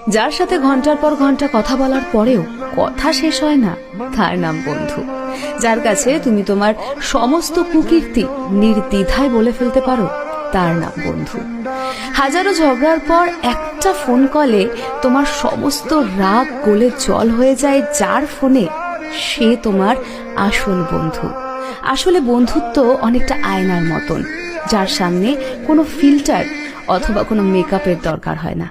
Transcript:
যার সাথে ঘন্টার পর ঘন্টা কথা বলার পরেও কথা শেষ হয় না, তার নাম বন্ধু। যার কাছে তুমি তোমার সমস্ত কুকীর্তি নির্দ্বিধায় বলে ফেলতে পারো, তার নাম বন্ধু। হাজারো ঝগড়ার পর একটা ফোন কলে তোমার সমস্ত রাগ গলে জল হয়ে যায় যার ফোনে, সে তোমার আসল বন্ধু। আসলে বন্ধুত্ব অনেকটা আয়নার মতন, যার সামনে কোনো ফিল্টার অথবা কোনো মেকআপের দরকার হয় না।